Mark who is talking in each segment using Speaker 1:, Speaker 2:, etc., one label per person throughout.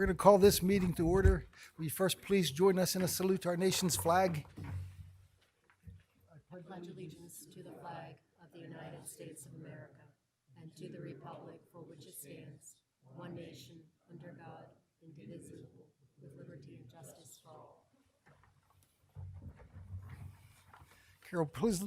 Speaker 1: going to call this meeting to order. Will you first please join us in a salute to our nation's flag?
Speaker 2: I pledge allegiance to the flag of the United States of America and to the republic for which it stands, one nation, under God, indivisible, with liberty and justice for all.
Speaker 1: Carol, please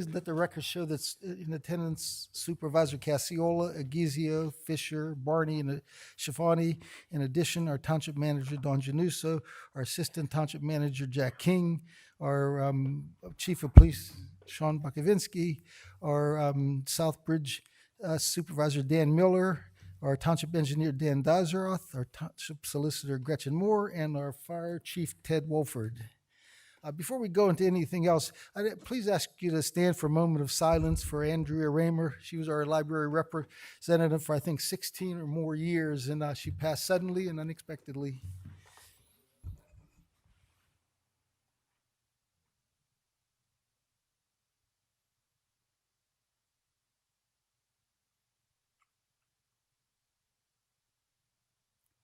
Speaker 1: let the record show that in attendance Supervisor Cassiola, Agizio, Fisher, Barney, and Shafani. In addition, our Township Manager, Don Januso, our Assistant Township Manager, Jack King, our Chief of Police, Sean Bukovinsky, our Southbridge Supervisor, Dan Miller, our Township Engineer, Dan Dazaroth, our Township Solicitor, Gretchen Moore, and our Fire Chief, Ted Wolford. Before we go into anything else, I'd please ask you to stand for a moment of silence for Andrea Raymer. She was our library representative for, I think, 16 or more years, and she passed suddenly and unexpectedly.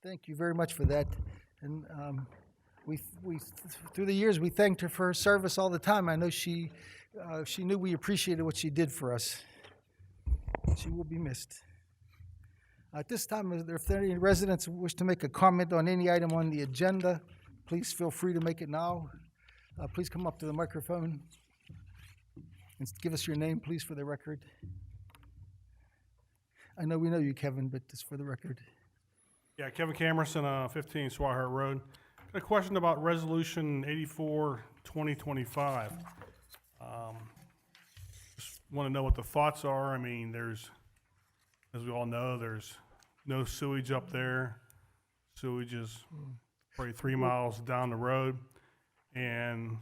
Speaker 1: Thank you very much for that. And we through the years, we thanked her for her service all the time. I know she knew we appreciated what she did for us. She will be missed. At this time, if there are any residents who wish to make a comment on any item on the agenda, please feel free to make it now. Please come up to the microphone and give us your name, please, for the record. I know we know you, Kevin, but just for the record.
Speaker 3: Yeah, Kevin Camerson, 15 Swihart Road. A question about Resolution 84, 2025. Just want to know what the thoughts are. I mean, there's, as we all know, there's no sewage up there. Sewage is probably 3 miles down the road, and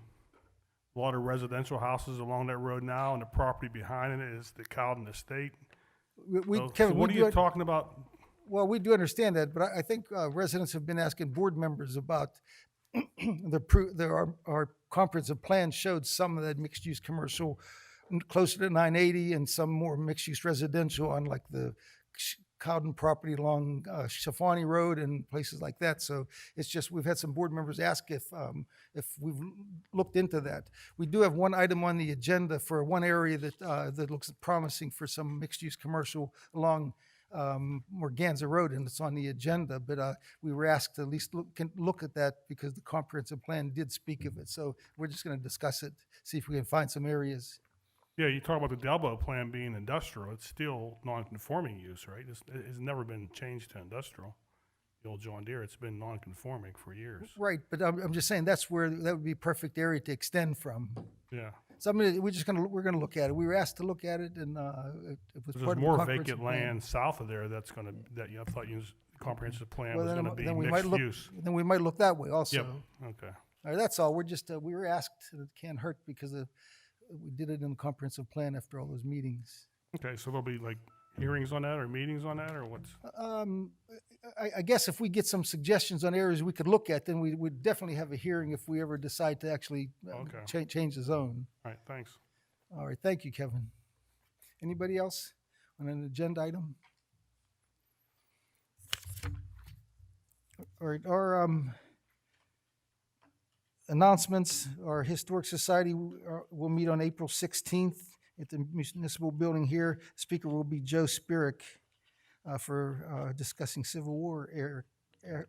Speaker 3: a lot of residential houses along that road now, and the property behind it is the Cowden Estate.
Speaker 1: Kevin,
Speaker 3: what are you talking about?
Speaker 1: Well, we do understand that, but I think residents have been asking board members about our comprehensive plan showed some of that mixed-use commercial closer to 980 and some more mixed-use residential on like the Cowden property along Shafani Road and places like that. So it's just we've had some board members ask if we've looked into that. We do have one item on the agenda for one area that looks promising for some mixed-use commercial along Morganza Road, and it's on the agenda, but we were asked to at least look at that because the comprehensive plan did speak of it. So we're just going to discuss it, see if we can find some areas.
Speaker 3: Yeah, you talk about the Delbo plan being industrial. It's still non-conforming use, right? It's never been changed to industrial. The old John Deere, it's been non-conforming for years.
Speaker 1: Right, but I'm just saying that's where that would be a perfect area to extend from.
Speaker 3: Yeah.
Speaker 1: So I mean, we're gonna look at it. We were asked to look at it, and it was part
Speaker 3: There's
Speaker 1: of the
Speaker 3: more
Speaker 1: comprehensive
Speaker 3: vacant
Speaker 1: plan.
Speaker 3: land south of there I thought the comprehensive plan
Speaker 1: Well,
Speaker 3: was going to be
Speaker 1: we might
Speaker 3: mixed
Speaker 1: look.
Speaker 3: use.
Speaker 1: Then we might look that way also.
Speaker 3: Yep. Okay.
Speaker 1: All right, that's all. We're just we were asked. It can't hurt because we did it in the comprehensive plan after all those meetings.
Speaker 3: Okay, so there'll be like hearings on that or meetings on that or what's?
Speaker 1: I guess if we get some suggestions on areas we could look at, then we would definitely have a hearing if we ever decide to actually change the zone.
Speaker 3: All right, thanks.
Speaker 1: All right, thank you, Kevin. Anybody else on an agenda item? All right, our announcements, our Historic Society will meet on April 16th at the municipal building here. Speaker will be Joe Spirik for discussing Civil War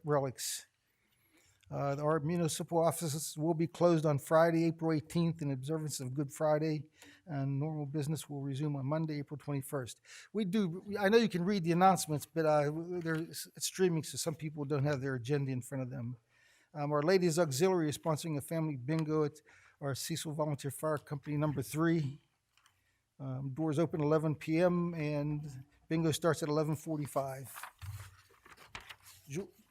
Speaker 1: relics. Our municipal offices will be closed on Friday, April 18th in observance of Good Friday, and normal business will resume on Monday, April 21st. I know you can read the announcements, but it's streaming, so some people don't have their agenda in front of them. Our Ladies Auxiliary is sponsoring a family bingo at our Cecil Volunteer Fire Company number 3. Doors open 11 p.m. and bingo starts at 11:45.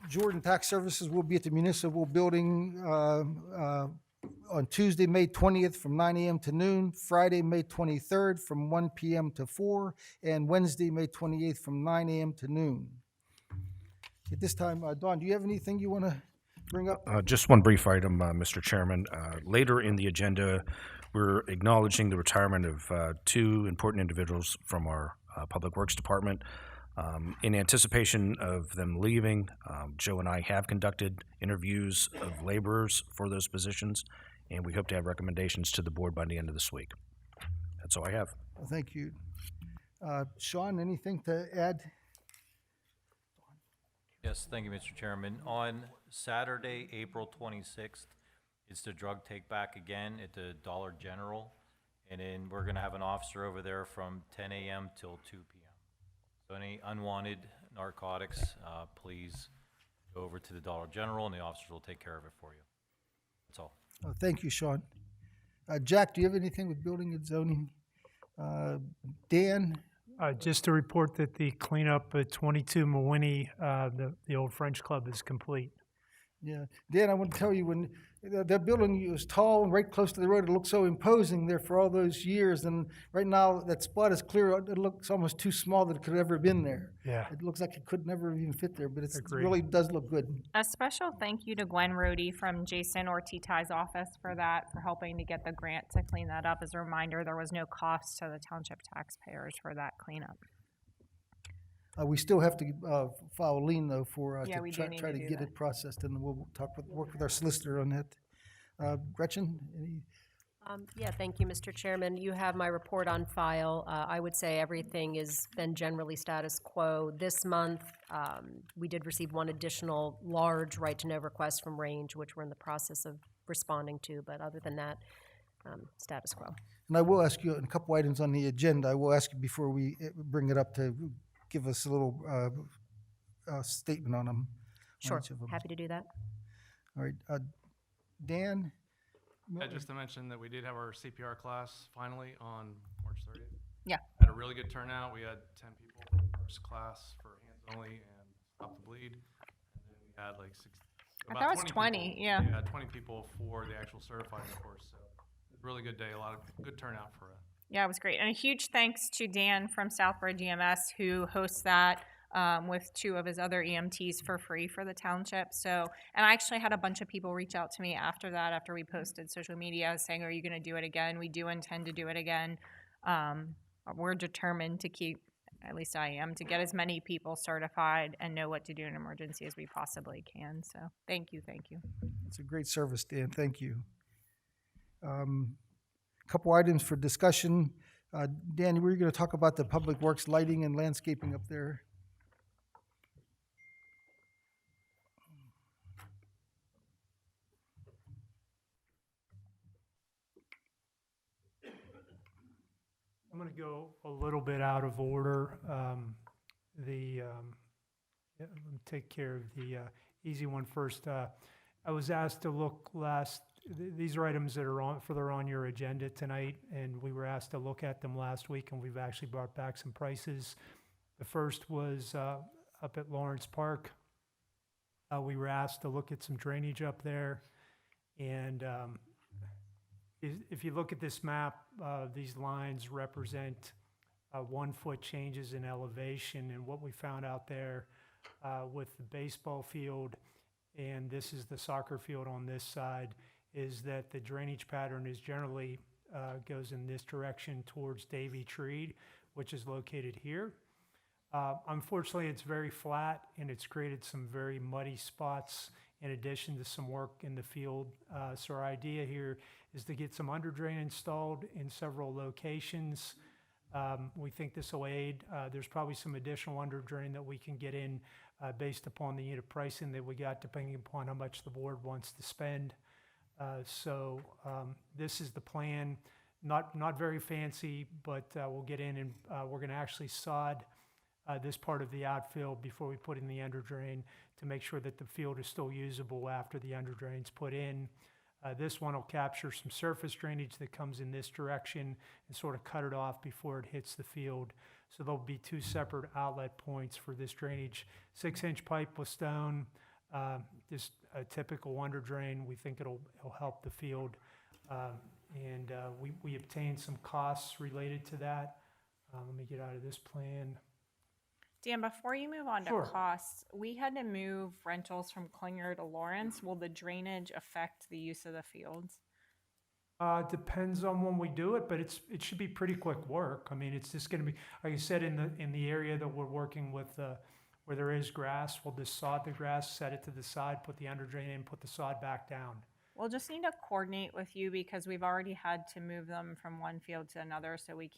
Speaker 1: Jordan Tax Services will be at the municipal building on Tuesday, May 20th from 9 a.m. to noon, Friday, May 23rd from 1 p.m. to 4, and Wednesday, May 28th from 9 a.m. to noon. At this time, Dawn, do you have anything you want to bring up?
Speaker 4: Just one brief item, Mr. Chairman. Later in the agenda, we're acknowledging the retirement of two important individuals from our Public Works Department. In anticipation of them leaving, Joe and I have conducted interviews of laborers for those positions, and we hope to have recommendations to the board by the end of this week. That's all I have.
Speaker 1: Well, thank you. Sean, anything to add?
Speaker 5: Yes, thank you, Mr. Chairman. On Saturday, April 26th, it's the drug take-back again at the Dollar General. And then we're gonna have an officer over there from 10 a.m. till 2 p.m. So any unwanted narcotics, please go over to the Dollar General and the officers will take care of it for you. That's all.
Speaker 1: Thank you, Sean. Jack, do you have anything with building and zoning? Dan?
Speaker 6: Just to report that the cleanup at 22 Mawiney, the old French Club, is complete.
Speaker 1: Yeah, Dan, I want to tell you, when that building was tall and right close to the road, it looked so imposing there for all those years, and right now that spot is clear. It looks almost too small that it could have ever been there.
Speaker 6: Yeah.
Speaker 1: It looks like it could never even fit there, but it
Speaker 6: Agreed.
Speaker 1: really does look good.
Speaker 7: A special thank you to Gwen Rohde from Jason Ortitai's office for that, for helping to get the grant to clean that up. As a reminder, there was no cost to the township taxpayers for that cleanup.
Speaker 1: We still have to file a lien, though, for
Speaker 7: Yeah,
Speaker 1: to
Speaker 7: we do
Speaker 1: try,
Speaker 7: need
Speaker 1: try
Speaker 7: to
Speaker 1: to
Speaker 7: do
Speaker 1: get
Speaker 7: that.
Speaker 1: it processed, and we'll work with our solicitor on that. Gretchen, any?
Speaker 2: Yeah, thank you, Mr. Chairman. You have my report on file. I would say everything has been generally status quo. This month, we did receive one additional large right-to-know request from Range, which we're in the process of responding to, but other than that, status quo.
Speaker 1: And I will ask you a couple items on the agenda. I will ask you before we bring it up to give us a little statement on them. on
Speaker 2: Sure,
Speaker 1: each of them.
Speaker 2: happy to do that.
Speaker 1: All right, Dan?
Speaker 8: Yeah, just to mention that we did have our CPR class finally on March 30th.
Speaker 7: Yeah.
Speaker 8: Had a really good turnout. We had 10 people for the first class for hands only and stop the bleed. And then we had like
Speaker 7: I thought it was 20,
Speaker 8: people.
Speaker 7: yeah.
Speaker 8: Yeah, 20 people for the actual certified course. So it was a really good day, a lot of good turnout for it.
Speaker 7: Yeah, it was great. And a huge thanks to Dan from Southbridge EMS, who hosts that with two of his other EMTs for free for the township. So, and I actually had a bunch of people reach out to me after that, after we posted social media, saying, are you going to do it again? We do intend to do it again. We're determined to keep, at least I am, to get as many people certified and know what to do in an emergency as we possibly can. So thank you, thank you.
Speaker 1: It's a great service, Dan. Thank you. Couple items for discussion. Dan, we were going to talk about the public works lighting and landscaping up there.
Speaker 6: I'm going to go a little bit out of order. Let me take care of the easy one first. I was asked to look these are items that are further on your agenda tonight, and we were asked to look at them last week, and we've actually brought back some prices. The first was up at Lawrence Park. We were asked to look at some drainage up there, and if you look at this map, these lines represent 1 foot changes in elevation, and what we found out there with the baseball field, and this is the soccer field on this side, is that the drainage pattern is generally goes in this direction towards Davy Tree, which is located here. Unfortunately, it's very flat, and it's created some very muddy spots in addition to some work in the field. So our idea here is to get some under drain installed in several locations. We think this will aid. There's probably some additional under drain that we can get in based upon the unit pricing that we got, depending upon how much the board wants to spend. So this is the plan. Not very fancy, but we'll get in and we're going to actually sod this part of the outfield before we put in the under drain to make sure that the field is still usable after the under drain's put in. This one will capture some surface drainage that comes in this direction and sort of cut it off before it hits the field. So there'll be 2 separate outlet points for this drainage. 6-inch pipe with stone, just a typical under drain. We think it'll help the field. We obtained some costs related to that. Let me get out of this plan.
Speaker 7: Dan, before you move on to
Speaker 6: Sure.
Speaker 7: costs, we had to move rentals from Klinger to Lawrence. Will the drainage affect the use of the fields?
Speaker 6: Depends on when we do it, but it should be pretty quick work. I mean, it's just gonna be, like I said, in the area that we're working with, where there is grass, we'll just sod the grass, set it to the side, put the under drain in, put the sod back down.
Speaker 7: We'll just need to coordinate with you because we've already had to move them from one field to another, so we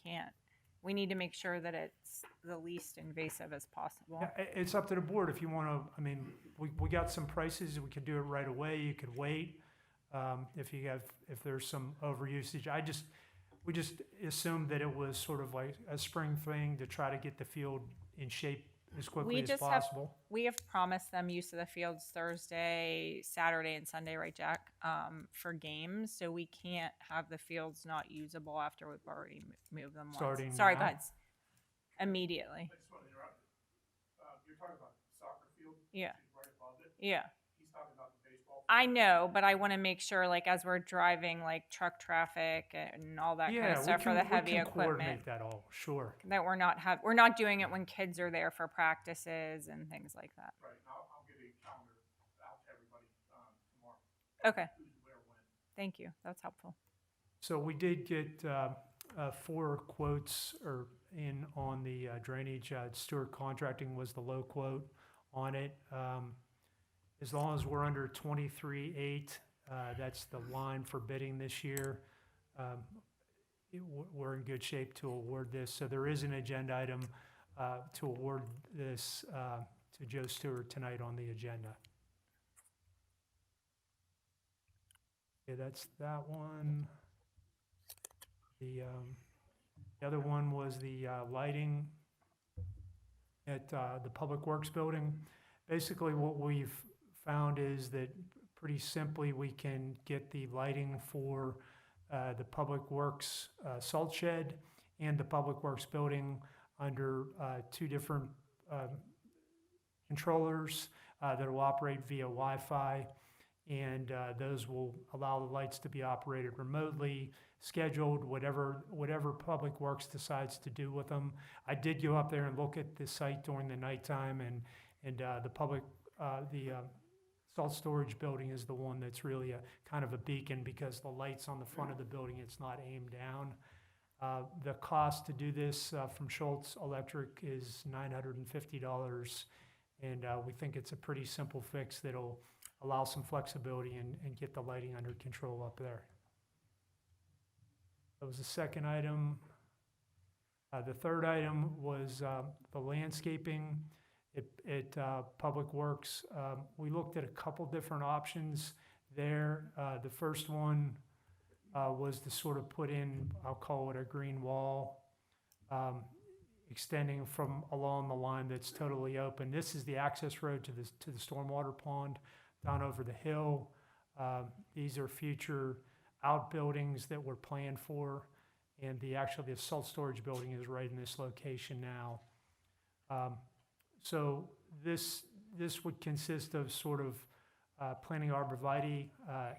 Speaker 7: need to make sure that it's the least invasive as possible.
Speaker 6: Yeah, it's up to the board if you wanna, I mean, we got some prices, we could do it right away, you could wait. If there's some overusage, we just assumed that it was sort of like a spring thing to try to get the field in shape as quickly as possible.
Speaker 7: We have promised them use of the fields Thursday, Saturday, and Sunday, right, Jack? For games, so we can't have the fields not usable after we've already moved them once.
Speaker 6: Starting
Speaker 7: Sorry,
Speaker 6: now?
Speaker 7: go ahead. Immediately.
Speaker 3: I just want to interrupt. You're talking about soccer field?
Speaker 7: Yeah.
Speaker 3: Right above it?
Speaker 7: Yeah.
Speaker 3: He's talking about the baseball field.
Speaker 7: I know, but I want to make sure, like, as we're driving, like, truck traffic and all that kind
Speaker 6: Yeah,
Speaker 7: of stuff for the heavy
Speaker 6: we can
Speaker 7: equipment,
Speaker 6: coordinate that all, sure.
Speaker 7: that we're not doing it when kids are there for practices and things like that.
Speaker 3: Right, and I'll get a calendar out to everybody tomorrow.
Speaker 7: Okay,
Speaker 3: Who's where, when.
Speaker 7: thank you. That's helpful.
Speaker 6: So we did get 4 quotes in on the drainage. Stewart Contracting was the low quote on it. As long as we're under 23.8, that's the line for bidding this year. We're in good shape to award this. So there is an agenda item to award this to Joe Stewart tonight on the agenda. Okay, that's that one. The other one was the lighting at the Public Works Building. Basically, what we've found is that pretty simply we can get the lighting for the Public Works salt shed and the Public Works Building under 2 different controllers that will operate via Wi-Fi. And those will allow the lights to be operated remotely, scheduled, whatever Public Works decides to do with them. I did go up there and look at the site during the nighttime, and the salt storage building is the one that's really a kind of a beacon because the lights on the front of the building, it's not aimed down. The cost to do this from Schultz Electric is $950, and we think it's a pretty simple fix that'll allow some flexibility and get the lighting under control up there. That was the second item. The third item was the landscaping at Public Works. We looked at a couple different options there. The first one was to sort of put in, I'll call it a green wall, extending from along the line that's totally open. This is the access road to the stormwater pond down over the hill. These are future outbuildings that were planned for, and the salt storage building is right in this location now. So this would consist of sort of planting arborvitae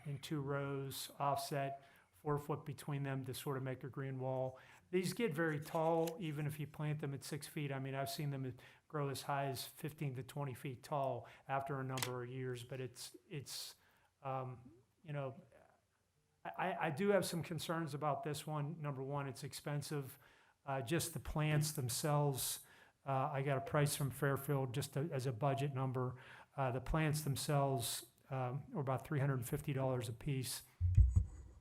Speaker 6: in 2 rows, offset 4 foot between them to sort of make a green wall. These get very tall, even if you plant them at 6 feet. I mean, I've seen them grow as high as 15 to 20 feet tall after a number of years, but I do have some concerns about this one. Number one, it's expensive. Just the plants themselves, I got a price from Fairfield just as a budget number. The plants themselves are about $350 a piece,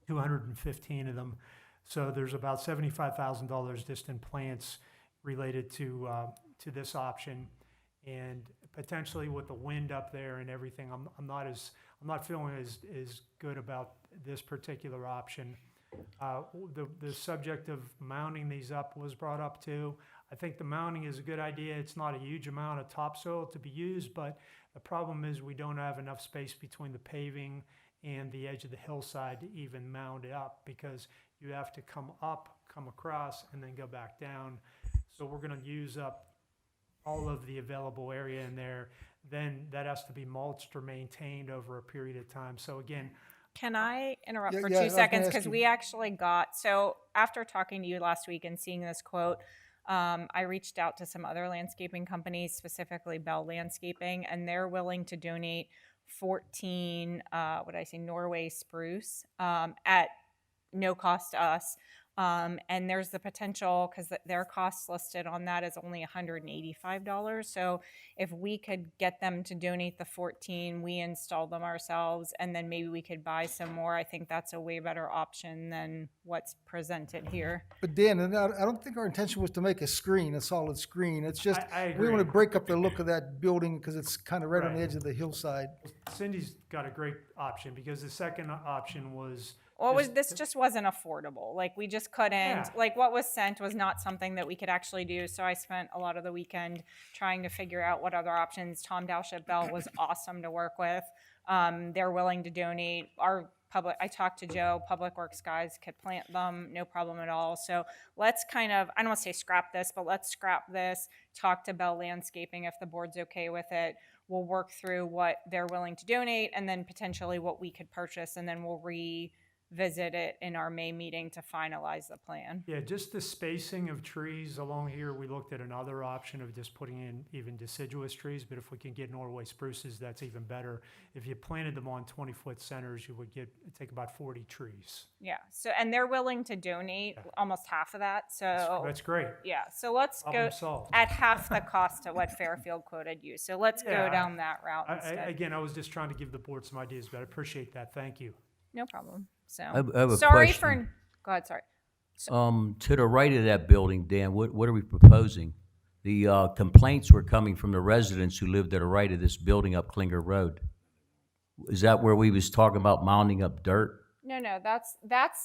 Speaker 6: 215 of them. So there's about $75,000 just in plants related to this option, and potentially with the wind up there and everything, I'm not feeling as good about this particular option. The subject of mounting these up was brought up too. I think the mounting is a good idea. It's not a huge amount of topsoil to be used, but the problem is we don't have enough space between the paving and the edge of the hillside to even mount it up, because you have to come up, come across, and then go back down. So we're gonna use up all of the available area in there. Then that has to be mulched or maintained over a period of time. So again,
Speaker 7: Can I interrupt
Speaker 1: Yeah,
Speaker 7: for
Speaker 1: yeah, I
Speaker 7: 2
Speaker 1: was gonna
Speaker 7: seconds?
Speaker 1: ask
Speaker 7: Because
Speaker 1: you.
Speaker 7: we actually so after talking to you last week and seeing this quote, I reached out to some other landscaping companies, specifically Bell Landscaping, and they're willing to donate 14, Norway spruce at no cost to us. And there's the potential, because their costs listed on that is only $185. So if we could get them to donate the 14, we install them ourselves, and then maybe we could buy some more. I think that's a way better option than what's presented here.
Speaker 1: But Dan, and I don't think our intention was to make a screen, a solid screen. It's just,
Speaker 6: I
Speaker 1: we want to
Speaker 6: agree.
Speaker 1: break up the look of that building because it's kind of right on the
Speaker 6: Right.
Speaker 1: edge of the hillside.
Speaker 6: Cindy's got a great option, because the second option was.
Speaker 7: Well,
Speaker 6: just-
Speaker 7: this just wasn't affordable. Like, we just couldn't,
Speaker 6: Yeah.
Speaker 7: like, what was sent was not something that we could actually do. So I spent a lot of the weekend trying to figure out what other options. Tom Dowship Bell was awesome to work with. They're willing to donate. I talked to Joe, Public Works guys could plant them, no problem at all. So let's kind of, I don't want to say scrap this, but let's scrap this, talk to Bell Landscaping if the board's okay with it. We'll work through what they're willing to donate and then potentially what we could purchase, and then we'll revisit it in our May meeting to finalize the plan.
Speaker 6: Yeah, just the spacing of trees along here, we looked at another option of just putting in even deciduous trees, but if we can get Norway spruces, that's even better. If you planted them on 20-foot centers, you would take about 40 trees.
Speaker 7: Yeah, so, and they're willing to donate almost half of that, so,
Speaker 6: That's great.
Speaker 7: yeah, so let's go
Speaker 6: Problem solved.
Speaker 7: at half the cost of what Fairfield quoted you. So let's go
Speaker 6: Yeah,
Speaker 7: down that route instead.
Speaker 6: Again, I was just trying to give the board some ideas, but I appreciate that. Thank you.
Speaker 7: No problem. So,
Speaker 9: I have a
Speaker 7: sorry
Speaker 9: question.
Speaker 7: go ahead, sorry.
Speaker 9: To the right of that building, Dan, what are we proposing? The complaints were coming from the residents who lived to the right of this building up Klinger Road. Is that where we was talking about mounding up dirt?
Speaker 7: No, that's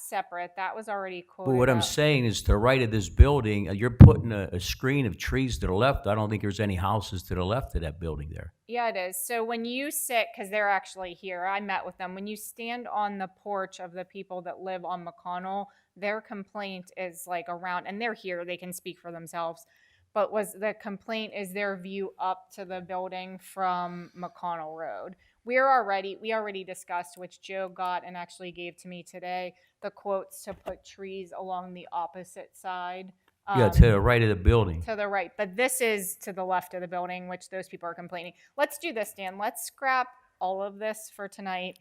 Speaker 7: separate. That was already quoted.
Speaker 9: But what I'm
Speaker 7: up.
Speaker 9: saying is, to the right of this building, you're putting a screen of trees to the left. I don't think there's any houses to the left of that building there.
Speaker 7: Yeah, it is. So when you sit, because they're actually here, I met with them. When you stand on the porch of the people that live on McConnell, their complaint is like around, and they're here, they can speak for themselves. But the complaint is their view up to the building from McConnell Road. We already discussed, which Joe got and actually gave to me today, the quotes to put trees along the opposite side.
Speaker 9: Yeah, to the right of the building.
Speaker 7: To the right, but this is to the left of the building, which those people are complaining. Let's do this, Dan. Let's scrap all of this for tonight.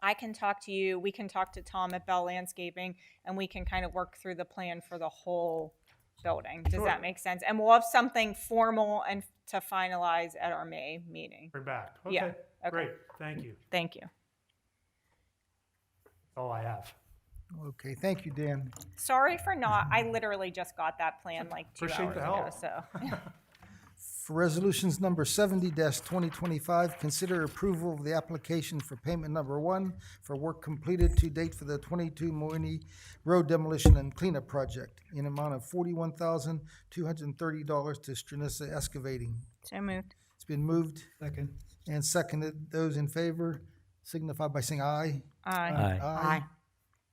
Speaker 7: I can talk to you, we can talk to Tom at Bell Landscaping, and we can kind of work through the plan for the whole building. Does that make sense? And we'll have something formal and to finalize at our May meeting.
Speaker 6: Bring back.
Speaker 7: Yeah,
Speaker 6: Okay,
Speaker 7: okay.
Speaker 6: great. Thank you.
Speaker 7: Thank you.
Speaker 6: That's all I have.
Speaker 1: Okay, thank you, Dan.
Speaker 7: Sorry for not, I literally just got that plan like 2
Speaker 6: Appreciate
Speaker 7: hours
Speaker 6: the
Speaker 7: ago,
Speaker 6: help.
Speaker 7: so.
Speaker 1: For resolutions number 70-2025, consider approval of the application for payment number 1 for work completed to date for the 22 Mooney Road demolition and cleanup project in amount of $41,230 to Stranissa Excavating.
Speaker 7: So moved.
Speaker 1: It's been moved. Second. And seconded. Those in favor signify by saying aye.
Speaker 7: Aye.
Speaker 1: Aye.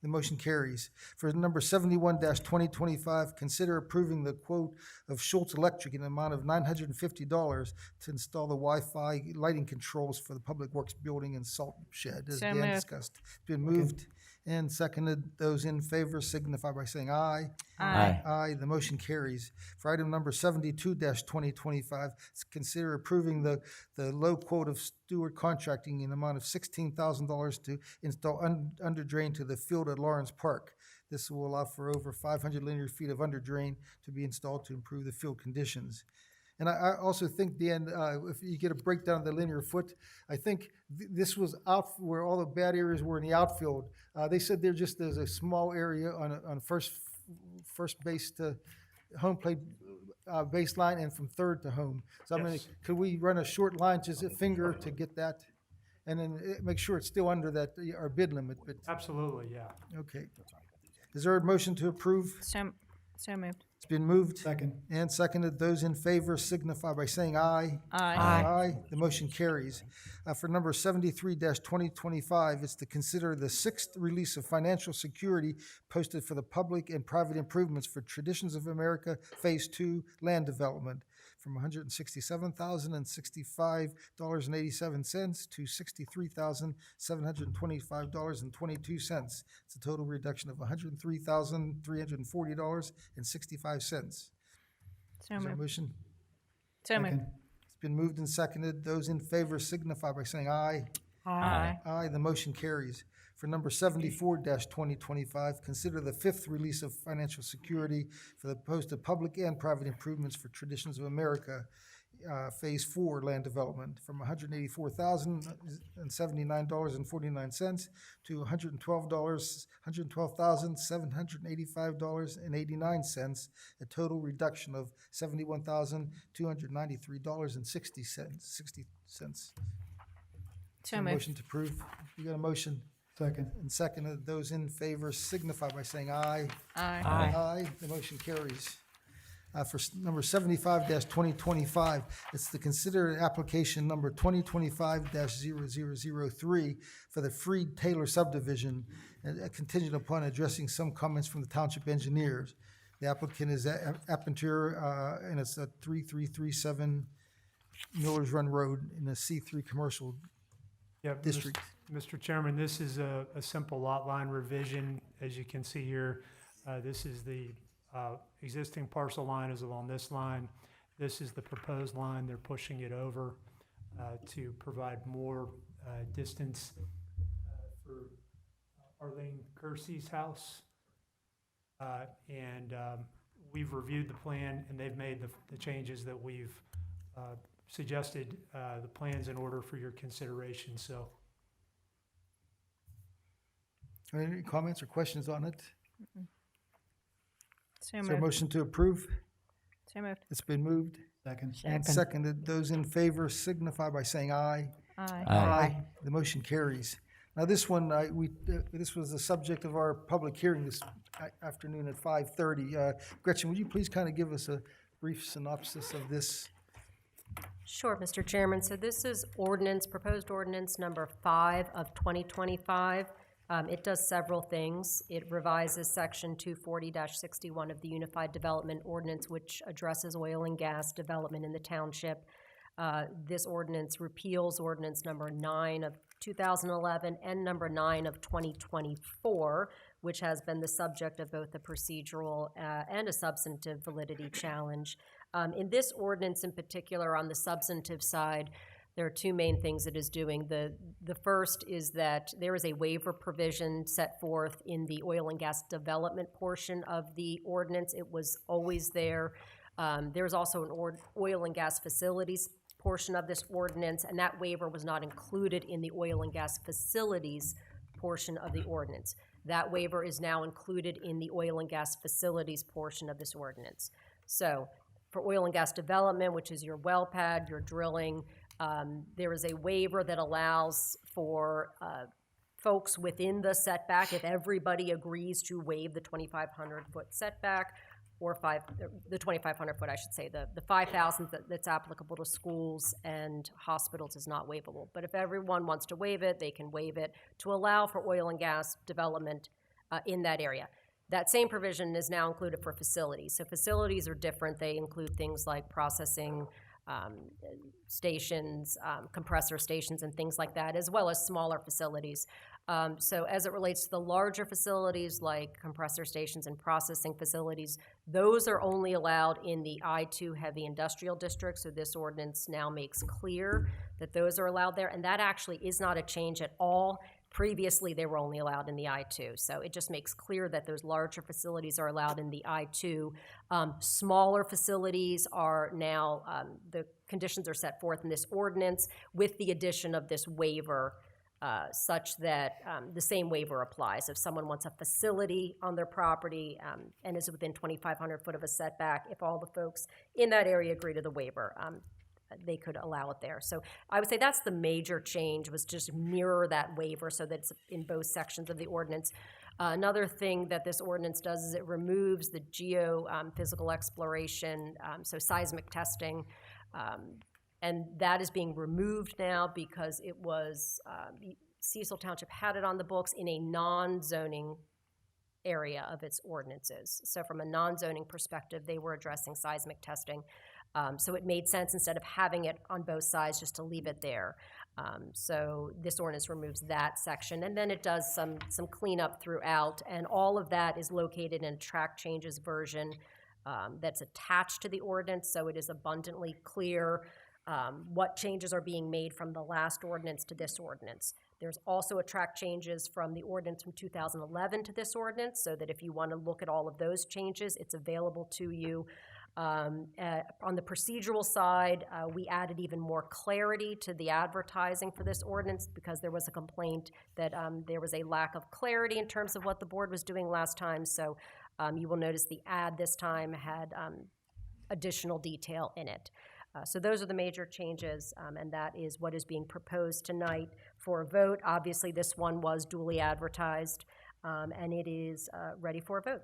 Speaker 1: The motion carries. For number 71-2025, consider approving the quote of Schultz Electric in an amount of $950 to install the Wi-Fi lighting controls for the Public Works building and salt shed, as
Speaker 7: So
Speaker 1: Dan
Speaker 7: moved.
Speaker 1: discussed. It's been moved and seconded. Those in favor signify by saying aye.
Speaker 7: Aye.
Speaker 1: Aye, the motion carries. For item number 72-2025, consider approving the low quote of Stewart Contracting in the amount of $16,000 to install under drain to the field at Lawrence Park. This will allow for over 500 linear feet of under drain to be installed to improve the field conditions. And I also think, Dan, if you get a breakdown of the linear foot, I think this was out where all the bad areas were in the outfield. They said there's a small area on first base to home plate baseline and from third to home. So I mean,
Speaker 6: Yes.
Speaker 1: could we run a short line, just a finger to get that? And then make sure it's still under that, our bid limit, but,
Speaker 6: Absolutely, yeah.
Speaker 1: okay. Is there a motion to approve?
Speaker 7: So moved.
Speaker 1: It's been moved. Second. And seconded. Those in favor signify by saying aye.
Speaker 7: Aye.
Speaker 1: Aye. The motion carries. For number 73-2025, it's to consider the 6th release of financial security posted for the public and private improvements for Traditions of America Phase 2 land development from $167,065.87 to $63,725.22. It's a total reduction of $103,340.65.
Speaker 7: So
Speaker 1: Is there a
Speaker 7: moved.
Speaker 1: motion?
Speaker 7: So moved.
Speaker 1: It's been moved and seconded. Those in favor signify by saying aye.
Speaker 7: Aye.
Speaker 1: Aye, the motion carries. For number 74-2025, consider the fifth release of financial security for the posted public and private improvements for Traditions of America, Phase 4 land development, from $184,079.49 to $112,785.89, a total reduction of $71,293.60.
Speaker 7: So moved.
Speaker 1: Motion to approve. You got a motion?
Speaker 10: Second.
Speaker 1: And seconded. Those in favor signify by saying aye.
Speaker 7: Aye.
Speaker 1: Aye. The motion carries. For number 75-2025, it's to consider application number 2025-0003 for the Freed Taylor subdivision, contingent upon addressing some comments from the township engineers. The applicant is Appentur, and it's at 3337 Millers Run Road in a C3 commercial
Speaker 6: Yeah,
Speaker 1: district.
Speaker 6: Mr. Chairman, this is a simple lot line revision. As you can see here, this is the existing parcel line is along this line. This is the proposed line. They're pushing it over to provide more distance for Arlene Kersey's house. And we've reviewed the plan, and they've made the changes that we've suggested. The plan's in order for your consideration, so.
Speaker 1: Any comments or questions on it?
Speaker 7: So
Speaker 1: Is there a
Speaker 7: moved.
Speaker 1: motion to approve?
Speaker 7: So moved.
Speaker 1: It's been moved
Speaker 10: Second.
Speaker 1: and seconded. Those in favor signify by saying aye.
Speaker 7: Aye.
Speaker 1: The motion carries. Now, this one, this was the subject of our public hearing this afternoon at 5:30. Gretchen, would you please kind of give us a brief synopsis of this?
Speaker 2: Sure, Mr. Chairman. So this is proposed ordinance number 5 of 2025. It does several things. It revises section 240-61 of the Unified Development Ordinance, which addresses oil and gas development in the township. This ordinance repeals ordinance number 9 of 2011 and number 9 of 2024, which has been the subject of both a procedural and a substantive validity challenge. In this ordinance in particular, on the substantive side, there are two main things it is doing. The first is that there is a waiver provision set forth in the oil and gas development portion of the ordinance. It was always there. There's also an oil and gas facilities portion of this ordinance, and that waiver was not included in the oil and gas facilities portion of the ordinance. That waiver is now included in the oil and gas facilities portion of this ordinance. So for oil and gas development, which is your well pad, your drilling, there is a waiver that allows for folks within the setback, if everybody agrees to waive the 2,500-foot setback, or the 2,500 foot, I should say, the 5,000 that's applicable to schools and hospitals is not waivable. But if everyone wants to waive it, they can waive it to allow for oil and gas development in that area. That same provision is now included for facilities. So facilities are different. They include things like processing stations, compressor stations, and things like that, as well as smaller facilities. So as it relates to the larger facilities like compressor stations and processing facilities, those are only allowed in the I-2 heavy industrial district. So this ordinance now makes clear that those are allowed there. And that actually is not a change at all. Previously, they were only allowed in the I-2. So it just makes clear that those larger facilities are allowed in the I-2. Smaller facilities are now, the conditions are set forth in this ordinance with the addition of this waiver such that the same waiver applies. If someone wants a facility on their property and is within 2,500 foot of a setback, if all the folks in that area agree to the waiver, they could allow it there. So I would say that's the major change, was just mirror that waiver so that it's in both sections of the ordinance. Another thing that this ordinance does is it removes the geophysical exploration, so seismic testing, and that is being removed now because it was, Cecil Township had it on the books in a non-zoning area of its ordinances. So from a non-zoning perspective, they were addressing seismic testing. So it made sense, instead of having it on both sides, just to leave it there. So this ordinance removes that section, and then it does some cleanup throughout, and all of that is located in a track changes version that's attached to the ordinance, so it is abundantly clear what changes are being made from the last ordinance to this ordinance. There's also a track changes from the ordinance from 2011 to this ordinance, so that if you want to look at all of those changes, it's available to you. On the procedural side, we added even more clarity to the advertising for this ordinance because there was a complaint that there was a lack of clarity in terms of what the board was doing last time. So you will notice the ad this time had additional detail in it. So those are the major changes, and that is what is being proposed tonight for a vote. Obviously, this one was duly advertised, and it is ready for a vote.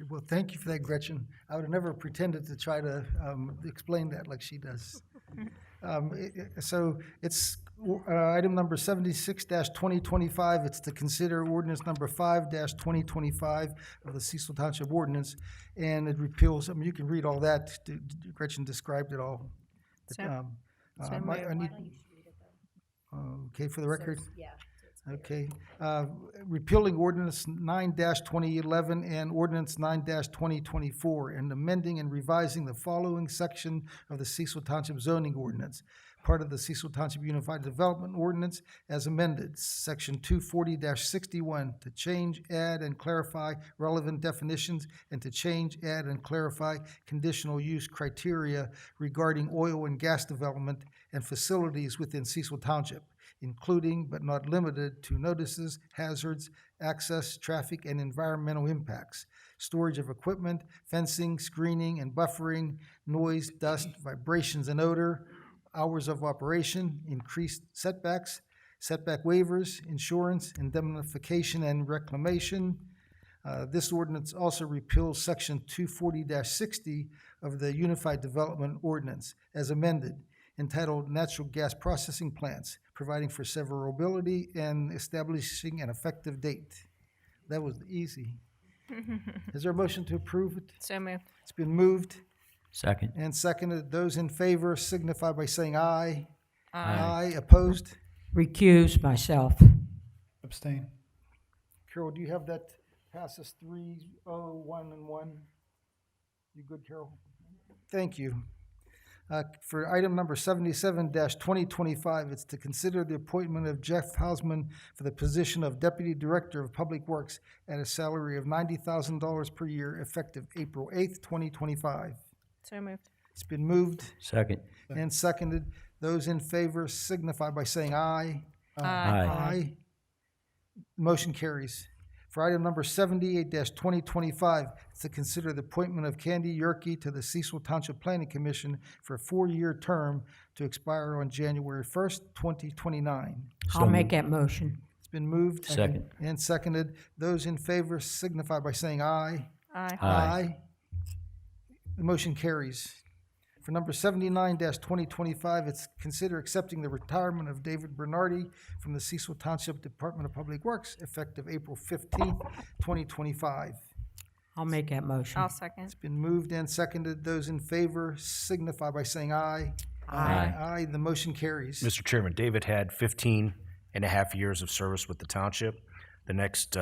Speaker 1: Well, thank you for that, Gretchen. I would have never pretended to try to explain that like she does. So it's item number 76-2025. It's to consider ordinance number 5-2025 of the Cecil Township ordinance, and it repeals, I mean, you can read all that. Gretchen described it all.
Speaker 7: So-
Speaker 1: I
Speaker 7: moved.
Speaker 1: need, okay, for the record?
Speaker 2: Yeah.
Speaker 1: Okay, repealing ordinance 9-2011 and ordinance 9-2024, and amending and revising the following section of the Cecil Township zoning ordinance, part of the Cecil Township Unified Development Ordinance as amended, section 240-61, to change, add, and clarify relevant definitions, and to change, add, and clarify conditional use criteria regarding oil and gas development and facilities within Cecil Township, including but not limited to notices, hazards, access, traffic, and environmental impacts, storage of equipment, fencing, screening, and buffering, noise, dust, vibrations, and odor, hours of operation, increased setbacks, setback waivers, insurance, indemnification, and reclamation. This ordinance also repeals section 240-60 of the Unified Development Ordinance as amended, entitled Natural Gas Processing Plants, providing for severability and establishing an effective date. That was easy. Is there a motion to approve it?
Speaker 7: So moved.
Speaker 1: It's been moved
Speaker 9: Second.
Speaker 1: and seconded. Those in favor signify by saying aye.
Speaker 7: Aye.
Speaker 1: Opposed?
Speaker 10: Recuse myself.
Speaker 1: Abstain. Carol, do you have that passes 3-0-1 and 1? You good, Carol? Thank you. For item number 77-2025, it's to consider the appointment of Jeff Hausman for the position of Deputy Director of Public Works at a salary of $90,000 per year effective April 8th, 2025.
Speaker 7: So moved.
Speaker 1: It's been moved
Speaker 9: Second.
Speaker 1: and seconded. Those in favor signify by saying aye.
Speaker 9: Aye.
Speaker 1: Motion carries. For item number 78-2025, it's to consider the appointment of Candy Yerke to the Cecil Township Planning Commission for a 4-year term to expire on January 1st, 2029.
Speaker 10: I'll make that motion.
Speaker 1: It's been moved.
Speaker 9: Second.
Speaker 1: And seconded. Those in favor signify by saying aye.
Speaker 7: Aye.
Speaker 1: The motion carries. For number 79-2025, it's consider accepting the retirement of David Bernardi from the Cecil Township Department of Public Works effective April 15th, 2025.
Speaker 10: I'll make that motion.
Speaker 7: I'll second.
Speaker 1: It's been moved and seconded. Those in favor signify by saying aye.
Speaker 10: Aye.
Speaker 1: Aye, the motion carries.
Speaker 4: Mr. Chairman, David had 15 and a half years of service with the township. The next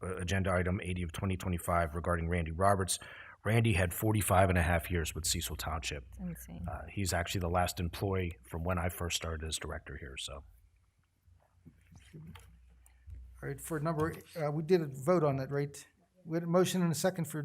Speaker 4: agenda item, 80 of 2025, regarding Randy Roberts. Randy had 45 and a half years with Cecil Township.
Speaker 7: It's insane.
Speaker 4: He's actually the last employee from when I first started as director here, so.
Speaker 1: All right, for number, we did a vote on that, right? We had a motion and a second for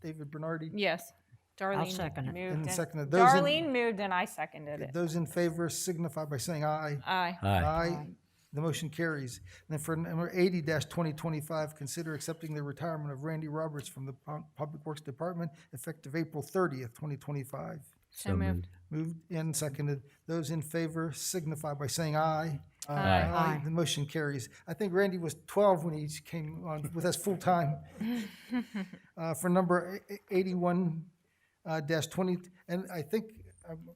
Speaker 1: David Bernardi.
Speaker 7: Yes. Darlene
Speaker 10: second it.
Speaker 7: moved.
Speaker 1: And seconded.
Speaker 7: Darlene moved and I seconded it.
Speaker 1: Those in favor signify by saying aye.
Speaker 7: Aye.
Speaker 9: Aye.
Speaker 1: The motion carries. And then for number 80-2025, consider accepting the retirement of Randy Roberts from the Public Works Department effective April 30th, 2025.
Speaker 7: So moved.
Speaker 1: Moved and seconded. Those in favor signify by saying aye.
Speaker 10: Aye.
Speaker 1: The motion carries. I think Randy was 12 when he came on with us full-time. For number 81-20, and I think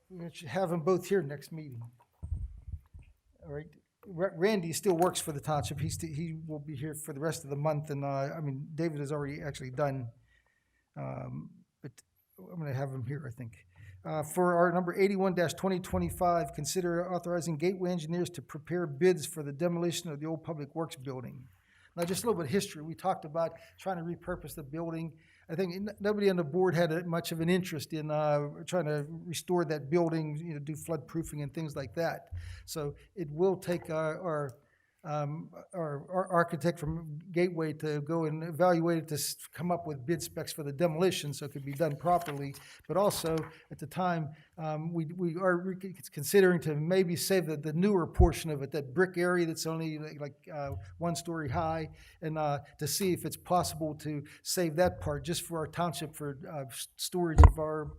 Speaker 1: we should have them both here next meeting. All right. Randy still works for the township. He will be here for the rest of the month, and I mean, David has already actually done, but I'm going to have him here, I think. For our number 81-2025, consider authorizing Gateway Engineers to prepare bids for the demolition of the old Public Works building. Now, just a little bit of history. We talked about trying to repurpose the building. I think nobody on the board had much of an interest in trying to restore that building, do flood proofing and things like that. So it will take our architect from Gateway to go and evaluate it to come up with bid specs for the demolition so it could be done properly. But also, at the time, we are considering to maybe save the newer portion of it, that brick area that's only like 1 story high, and to see if it's possible to save that part just for our township for storage of our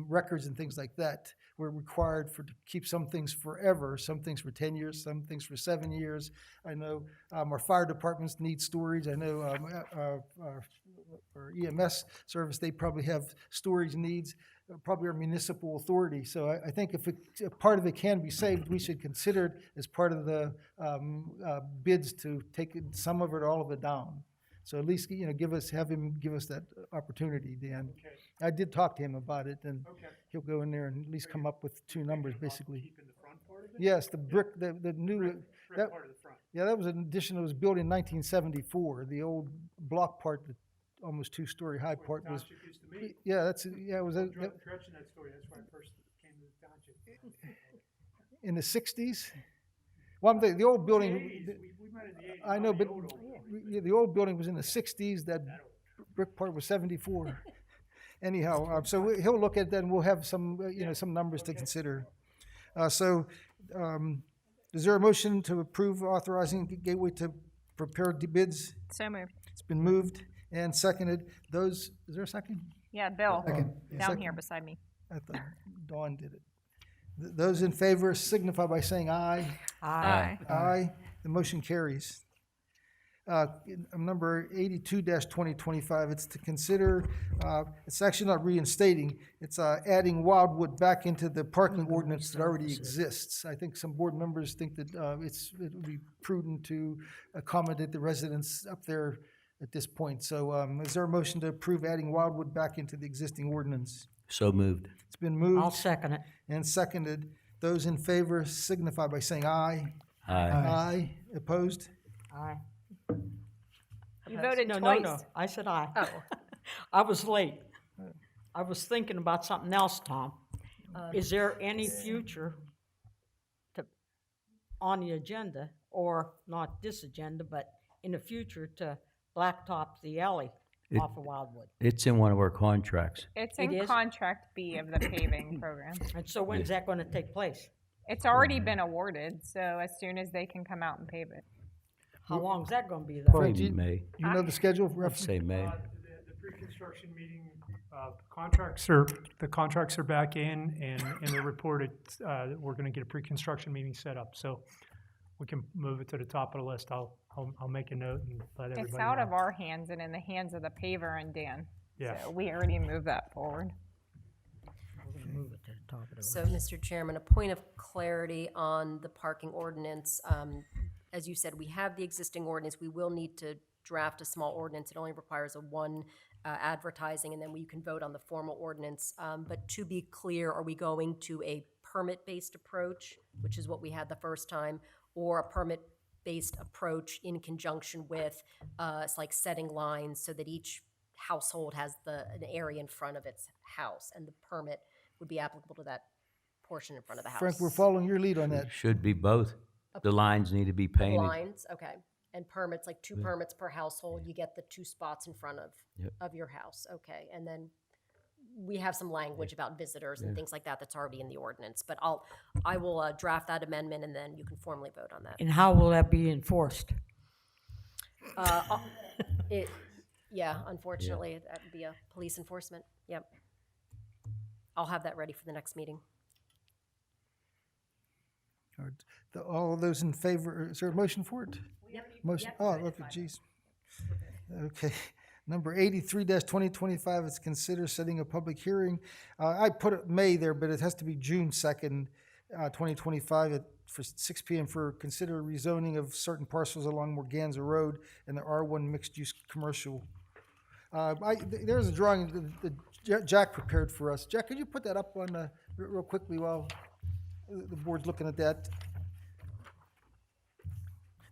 Speaker 1: records and things like that. We're required to keep some things forever, some things for 10 years, some things for 7 years. I know our fire departments need storage. I know our EMS service, they probably have storage needs, probably our municipal authority. So I think if part of it can be saved, we should consider it as part of the bids to take some of it or all of it down. So at least, have him give us that opportunity, Dan.
Speaker 6: Okay.
Speaker 1: I did talk to him about it, and
Speaker 6: Okay.
Speaker 1: he'll go in there and at least come up with 2 numbers, basically.
Speaker 6: Keeping the front part of it?
Speaker 1: Yes, the brick, the new,
Speaker 6: Brick
Speaker 1: that,
Speaker 6: part of the front.
Speaker 1: yeah, that was an addition that was built in 1974. The old block part, the almost 2-story high part was,
Speaker 6: Township used to meet.
Speaker 1: yeah, it was
Speaker 6: Stretching that story, that's when I first came to the township.
Speaker 1: in the 60s. Well, the old building,
Speaker 6: We met in the 80s.
Speaker 1: I know,
Speaker 6: not the
Speaker 1: but
Speaker 6: old
Speaker 1: the old building was in the 60s. That brick part was 74. Anyhow, so he'll look at that, and we'll have some, some numbers to consider. Is there a motion to approve authorizing Gateway to prepare the bids?
Speaker 7: So moved.
Speaker 1: It's been moved and seconded. Is there a second?
Speaker 7: Yeah, Bill,
Speaker 1: Second.
Speaker 7: down
Speaker 1: Second.
Speaker 7: here beside me.
Speaker 1: I thought Dawn did it. Those in favor signify by saying aye.
Speaker 7: Aye.
Speaker 1: Aye. The motion carries. Number 82-2025, it's to consider, it's actually not reinstating, it's adding Wildwood back into the parking ordinance that already exists. I think some board members think that it would be prudent to accommodate the residents up there at this point. So is there a motion to approve adding Wildwood back into the existing ordinance?
Speaker 9: So moved.
Speaker 1: It's been moved
Speaker 10: I'll second it.
Speaker 1: and seconded. Those in favor signify by saying aye.
Speaker 9: Aye.
Speaker 1: Aye. Opposed?
Speaker 10: Aye.
Speaker 7: You voted
Speaker 10: No,
Speaker 7: twice.
Speaker 10: no, I said aye.
Speaker 7: Oh.
Speaker 10: I was late. I was thinking about something else, Tom. Is there any future on the agenda, or not this agenda, but in the future, to blacktop the alley off of Wildwood?
Speaker 9: It's in one of our contracts.
Speaker 7: It's
Speaker 10: It
Speaker 7: in
Speaker 10: is?
Speaker 7: contract B of the paving program.
Speaker 10: And so when's that gonna take place?
Speaker 7: It's already been awarded, so as soon as they can come out and pave it.
Speaker 10: How long's that gonna be though?
Speaker 1: Fred,
Speaker 9: Probably May.
Speaker 1: You know the schedule,
Speaker 9: I'd
Speaker 1: roughly?
Speaker 9: say May.
Speaker 6: The pre-construction meeting, the contracts are back in, and they reported, we're gonna get a pre-construction meeting set up, so we can move it to the top of the list. I'll make a note and let everybody know.
Speaker 7: It's out of our hands and in the hands of the paver and Dan.
Speaker 6: Yeah.
Speaker 7: So we already moved that forward.
Speaker 10: We're gonna move it to the top of the list.
Speaker 2: So, Mr. Chairman, a point of clarity on the parking ordinance. As you said, we have the existing ordinance. We will need to draft a small ordinance. It only requires one advertising, and then you can vote on the formal ordinance. But to be clear, are we going to a permit-based approach, which is what we had the first time, or a permit-based approach in conjunction with, it's like setting lines so that each household has an area in front of its house, and the permit would be applicable to that portion in front of the house?
Speaker 1: Frank, we're following your lead on that.
Speaker 9: Should be both. The lines need to be painted.
Speaker 2: Lines, okay. And permits, like 2 permits per household, you get the 2 spots in front of your house, okay. And then we have some language about visitors and things like that that's already in the ordinance. But I will draft that amendment, and then you can formally vote on that.
Speaker 10: And how will that be enforced?
Speaker 2: Yeah, unfortunately, that would be a police enforcement, yep. I'll have that ready for the next meeting.
Speaker 1: All right. All those in favor, is there a motion for it? Motion, oh, okay, geez. Okay. Number 83-2025 is consider setting a public hearing. I put it May there, but it has to be June 2nd, 2025 for 6 p.m. for consider rezoning of certain parcels along Morganza Road and the R1 mixed-use commercial. There's a drawing that Jack prepared for us. Jack, could you put that up on real quickly while the board's looking at that?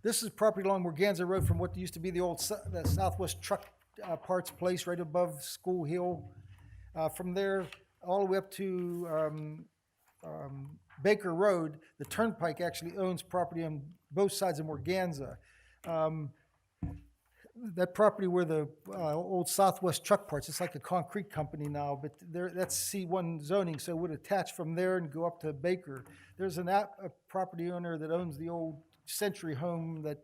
Speaker 1: This is property along Morganza Road from what used to be the old the Southwest Truck Parts Place right above School Hill. From there, all the way up to Baker Road, the Turnpike actually owns property on both sides of Morganza. That property where the old Southwest Truck Parts, it's like a concrete company now, but that's C1 zoning, so it would attach from there and go up to Baker. There's a property owner that owns the old Century Home, that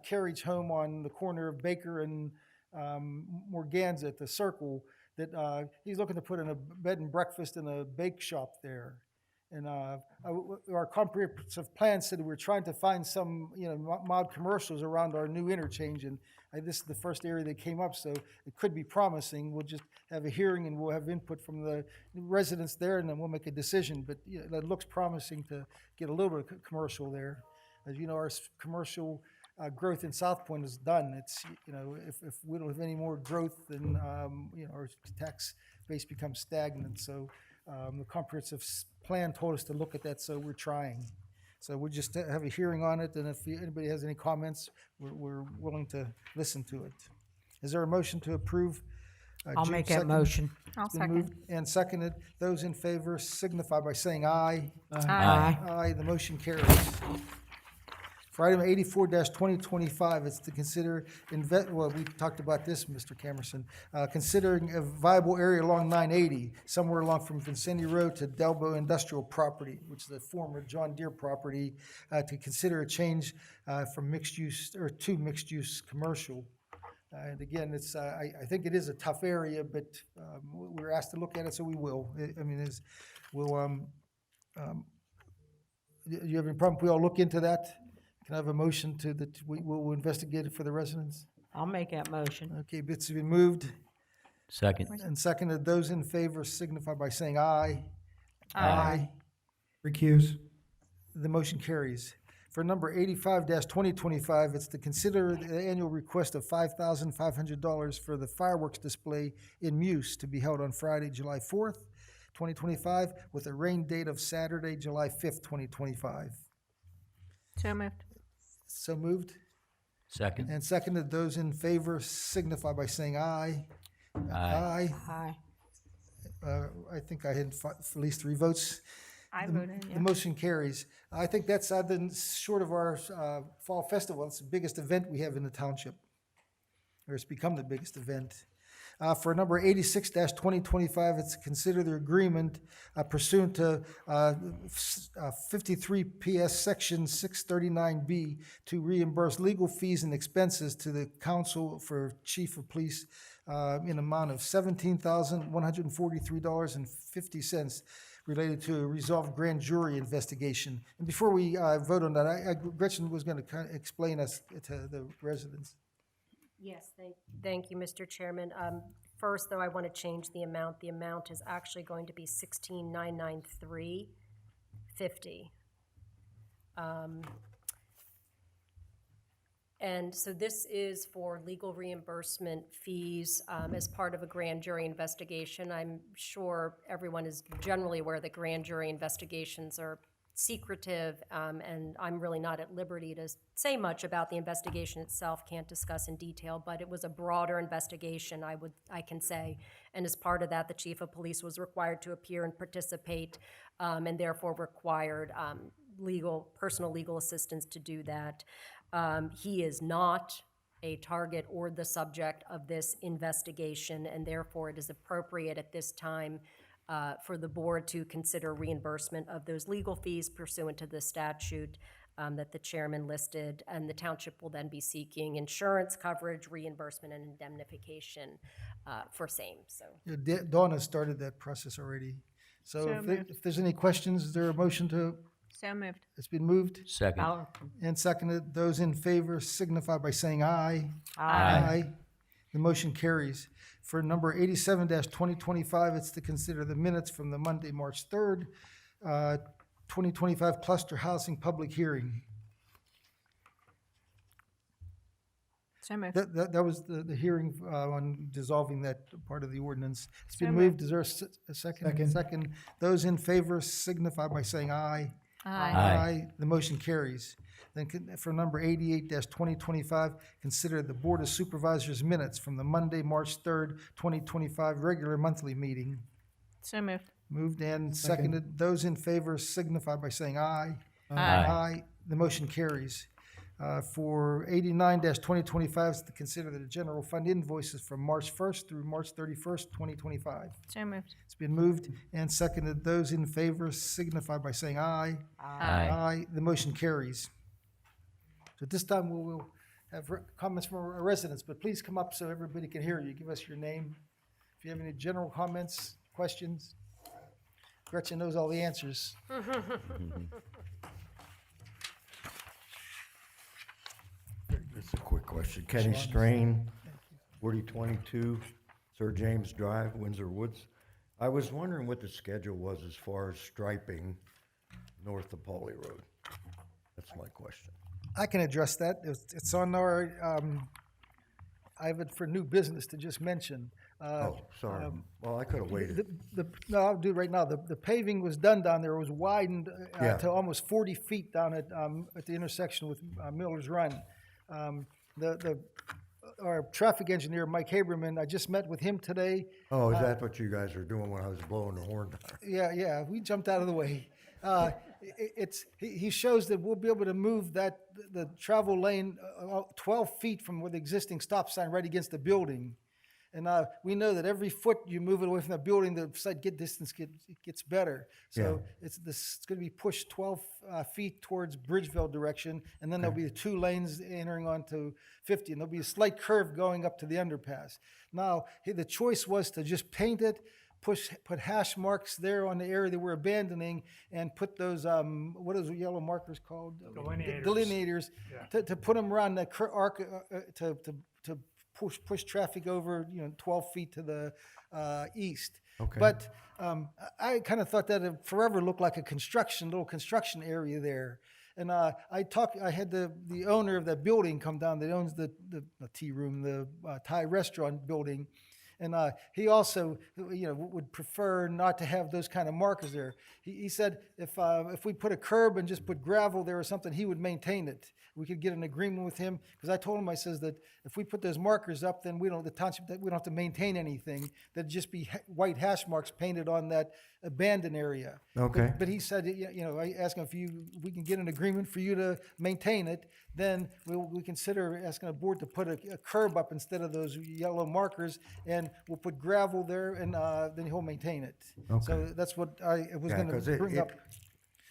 Speaker 1: Carriage Home on the corner of Baker and Morganza at the Circle, that he's looking to put in a bed and breakfast and a bake shop there. And our comprehensive plan said we're trying to find some, mild commercials around our new interchange, and this is the first area that came up, so it could be promising. We'll just have a hearing and we'll have input from the residents there, and then we'll make a decision. But that looks promising to get a little bit of commercial there. As you know, our commercial growth in South Point is done. It's, if we don't have any more growth, then, our tax base becomes stagnant. So the comprehensive plan told us to look at that, so we're trying. So we'll just have a hearing on it, and if anybody has any comments, we're willing to listen to it. Is there a motion to approve?
Speaker 10: I'll
Speaker 1: June
Speaker 10: make that
Speaker 1: 2nd?
Speaker 10: motion.
Speaker 7: I'll
Speaker 1: It's been
Speaker 7: second.
Speaker 1: moved and seconded. Those in favor signify by saying aye.
Speaker 10: Aye.
Speaker 1: Aye, the motion carries. For item 84-2025, it's to consider, we talked about this, Mr. Camerson, considering a viable area along 980, somewhere along from Vincennes Road to Delbo Industrial Property, which is the former John Deere property, to consider a change from mixed use, or to mixed use commercial. And again, it's, I think it is a tough area, but we're asked to look at it, so we will. Do you have any problem if we all look into that? Can I have a motion we'll investigate it for the residents?
Speaker 10: I'll make that motion.
Speaker 1: Okay, it's been moved
Speaker 9: Second.
Speaker 1: and seconded. Those in favor signify by saying aye.
Speaker 7: Aye.
Speaker 1: Recuse. The motion carries. For number 85-2025, it's to consider the annual request of $5,500 for the fireworks display in Muse to be held on Friday, July 4th, 2025, with a rain date of Saturday, July 5th, 2025.
Speaker 7: So moved.
Speaker 1: So moved
Speaker 9: Second.
Speaker 1: and seconded. Those in favor signify by saying aye. Aye.
Speaker 10: Aye.
Speaker 1: I think I had at least 3 votes.
Speaker 7: I voted,
Speaker 1: The motion carries. I think that's short of our Fall Festival. It's the biggest event we have in the township, or it's become the biggest event. For number 86-2025, it's to consider the agreement pursuant to 53 PS Section 639B to reimburse legal fees and expenses to the council for chief of police in amount of $17,143.50 related to a resolved grand jury investigation. And before we vote on that, Gretchen was going to kind of explain us to the residents.
Speaker 2: Yes, thank you, Mr. Chairman. First, though, I want to change the amount. The amount is actually going to be $16,993.50. And so this is for legal reimbursement fees as part of a grand jury investigation. I'm sure everyone is generally aware that grand jury investigations are secretive, and I'm really not at liberty to say much about the investigation itself, can't discuss in detail, but it was a broader investigation, I can say. And as part of that, the chief of police was required to appear and participate, and therefore required personal legal assistance to do that. He is not a target or the subject of this investigation, and therefore it is appropriate at this time for the board to consider reimbursement of those legal fees pursuant to the statute that the chairman listed, and the township will then be seeking insurance coverage, reimbursement, and indemnification for same, so.
Speaker 1: Yeah, Dawn has started that process already. So if there's any questions, is there a motion to,
Speaker 7: So moved.
Speaker 1: it's been moved
Speaker 9: Second.
Speaker 1: and seconded. Those in favor signify by saying aye.
Speaker 10: Aye.
Speaker 1: The motion carries. For number 87-2025, it's to consider the minutes from the Monday, March 3rd, 2025 cluster housing public hearing.
Speaker 7: So moved.
Speaker 1: That was the hearing on dissolving that part of the ordinance. It's been
Speaker 7: So
Speaker 1: moved. Is there a second? Second. Those in favor signify by saying aye.
Speaker 7: Aye.
Speaker 1: The motion carries. Then for number 88-2025, consider the Board of Supervisors minutes from the Monday, March 3rd, 2025 regular monthly meeting.
Speaker 7: So moved.
Speaker 1: Moved and seconded. Those in favor signify by saying aye.
Speaker 9: Aye.
Speaker 1: The motion carries. For 89-2025 is to consider the general fund invoices from March 1st through March 31st, 2025.
Speaker 7: So moved.
Speaker 1: It's been moved and seconded. Those in favor signify by saying aye.
Speaker 9: Aye.
Speaker 1: The motion carries. So at this time, we'll have comments from our residents, but please come up so everybody can hear you. Give us your name. If you have any general comments, questions. Gretchen knows all the answers.
Speaker 11: Just a quick question. Kenny Strain, 4022 Sir James Drive, Windsor Woods. I was wondering what the schedule was as far as striping north of Pauley Road. That's my question.
Speaker 1: I can address that. It's on our, I have it for new business to just mention.
Speaker 11: Oh, sorry. Well, I could have waited.
Speaker 1: No, I'll do it right now. The paving was done down there. It was widened
Speaker 11: Yeah.
Speaker 1: to almost 40 feet down at the intersection with Miller's Run. Our traffic engineer, Mike Haberman, I just met with him today.
Speaker 11: Oh, is that what you guys are doing when I was blowing the horn?
Speaker 1: Yeah, we jumped out of the way. He shows that we'll be able to move the travel lane 12 feet from where the existing stop sign right against the building. And we know that every foot you move it away from the building, the site distance gets better. So it's going to be pushed 12 feet towards Bridgeville direction, and then there'll be the 2 lanes entering onto 50, and there'll be a slight curve going up to the underpass. Now, the choice was to just paint it, put hash marks there on the area that we're abandoning, and put those what are those yellow markers called? Delineators. To put them around the arc to push traffic over 12 feet to the east.
Speaker 11: Okay.
Speaker 1: But I kind of thought that it forever looked like a little construction area there. And I had the owner of that building come down that owns the tea room, the Thai restaurant building. And he also, would prefer not to have those kind of markers there. He said if we put a curb and just put gravel there or something, he would maintain it. We could get an agreement with him, because I told him, I says that if we put those markers up, then the township, we don't have to maintain anything. That'd just be white hash marks painted on that abandoned area.
Speaker 11: Okay.
Speaker 1: But he said, I asked him we can get an agreement for you to maintain it, then we consider asking the board to put a curb up instead of those yellow markers, and we'll put gravel there, and then he'll maintain it.
Speaker 11: Okay.
Speaker 1: So that's what I was
Speaker 11: Yeah,
Speaker 1: going
Speaker 11: 'cause
Speaker 1: to bring up.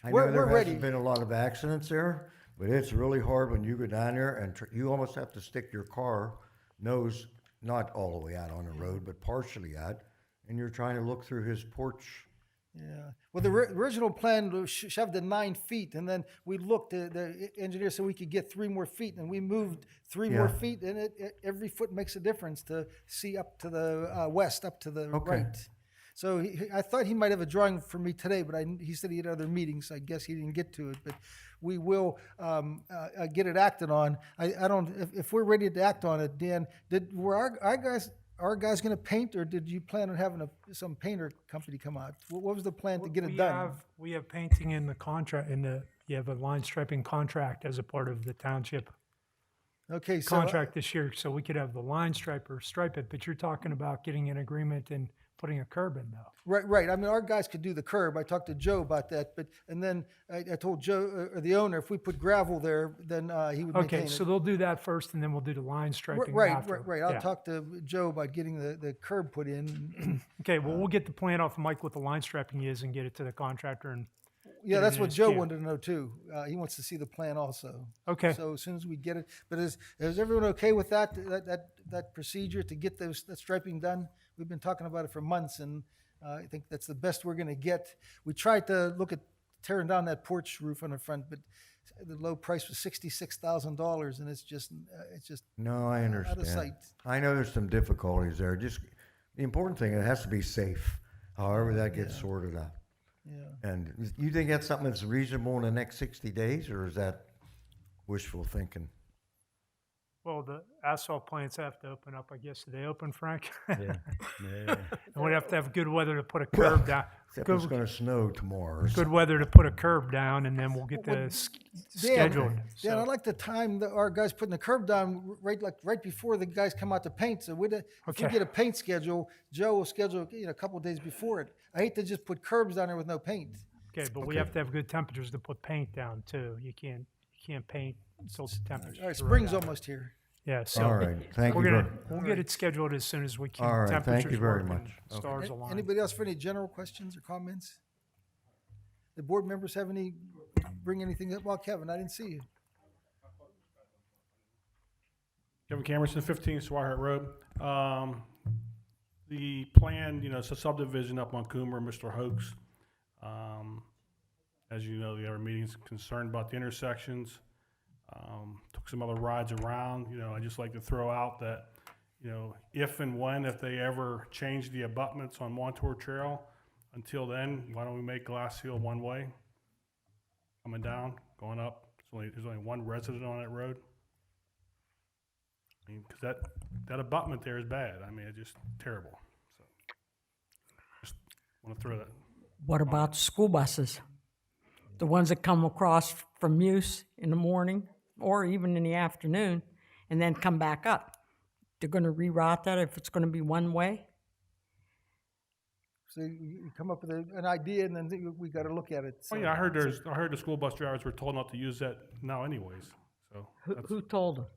Speaker 11: I
Speaker 1: We're
Speaker 11: know there
Speaker 1: ready.
Speaker 11: hasn't been a lot of accidents there, but it's really hard when you go down there and you almost have to stick your car nose not all the way out on the road, but partially out, and you're trying to look through his porch.
Speaker 1: Yeah. Well, the original plan shoved to 9 feet, and then we looked. The engineer said we could get 3 more feet, and we moved 3 more feet, and every foot makes a difference to see up to the west, up to the right. So I thought he might have a drawing for me today, but he said he had other meetings. So I guess he didn't get to it. But we will get it acted on. I don't. If we're ready to act on it, Dan, were our guys going to paint, or did you plan on having some painter company come out? What was the plan to get it done?
Speaker 6: We have painting in the contract, you have a line striping contract as a part of the township
Speaker 1: Okay, so
Speaker 6: contract this year, so we could have the line striper stripe it, but you're talking about getting an agreement and putting a curb in though.
Speaker 1: Right. I mean, our guys could do the curb. I talked to Joe about that, and then I told Joe, or the owner, if we put gravel there, then he would maintain
Speaker 6: Okay,
Speaker 1: it.
Speaker 6: so they'll do that first and then we'll do the line striping
Speaker 1: Right.
Speaker 6: after.
Speaker 1: I'll
Speaker 6: Yeah.
Speaker 1: talk to Joe about getting the curb put in.
Speaker 6: Okay, well, we'll get the plan off of Mike what the line striping is and get it to the contractor and,
Speaker 1: Yeah,
Speaker 6: it
Speaker 1: that's
Speaker 6: in
Speaker 1: what
Speaker 6: his
Speaker 1: Joe
Speaker 6: queue.
Speaker 1: wanted to know too. He wants to see the plan also.
Speaker 6: okay.
Speaker 1: So as soon as we get it, but is everyone okay with that procedure to get that striping done? We've been talking about it for months, and I think that's the best we're gonna get. We tried to look at tearing down that porch roof on the front, but the low price was $66,000, and it's just
Speaker 11: No, I understand.
Speaker 1: out of sight.
Speaker 11: I know there's some difficulties there. Just the important thing, it has to be safe. However, that gets sorted out.
Speaker 1: Yeah.
Speaker 11: And you think that's something that's reasonable in the next 60 days, or is that wishful thinking?
Speaker 6: Well, the asphalt plants have to open up, I guess. Do they open, Frank?
Speaker 9: Yeah.
Speaker 6: And we'd have to have good weather to put a curb down.
Speaker 11: Except it's
Speaker 6: Good,
Speaker 11: gonna snow tomorrow. or
Speaker 6: good weather to put a curb down, and then we'll get the scheduled.
Speaker 1: Dan, I
Speaker 6: So,
Speaker 1: like the time that our guys putting the curb down right before the guys come out to paint. So if we
Speaker 6: Okay.
Speaker 1: get a paint schedule, Joe will schedule, a couple of days before it. I hate to just put curbs down there with no paint.
Speaker 6: okay, but we have to have good temperatures to put paint down too. You can't paint until the temperatures.
Speaker 1: All right,
Speaker 6: are
Speaker 1: spring's
Speaker 6: right.
Speaker 1: almost here.
Speaker 6: Yeah, so.
Speaker 11: All right, thank you.
Speaker 6: We'll get it scheduled as soon as we can.
Speaker 11: All right, thank you
Speaker 6: Temperatures
Speaker 11: very
Speaker 6: work and
Speaker 11: much. Okay.
Speaker 6: Stars align.
Speaker 1: Anybody else for any general questions or comments? The board members have bring anything up? Well, Kevin, I didn't see you.
Speaker 3: Kevin Camerson, 15 Swihart Road. The plan, it's a subdivision up on Coomer, Mr. Hoax. As you know, the other meeting's concerned about the intersections. Took some other rides around, I just like to throw out that, if they ever change the abutments on Montour Trail, until then, why don't we make Glass Hill one way? Coming down, going up, there's only one resident on that road. I mean, because that abutment there is bad. I mean, it's just terrible. So, just want to throw that.
Speaker 10: What about school buses? The ones that come across from Muse in the morning or even in the afternoon and then come back up. They're gonna reroute that if it's gonna be one way?
Speaker 1: So you come up with an idea and then we got to look at it.
Speaker 3: Oh yeah, I heard the school bus drivers were told not to use that now anyways. So
Speaker 10: Who told them?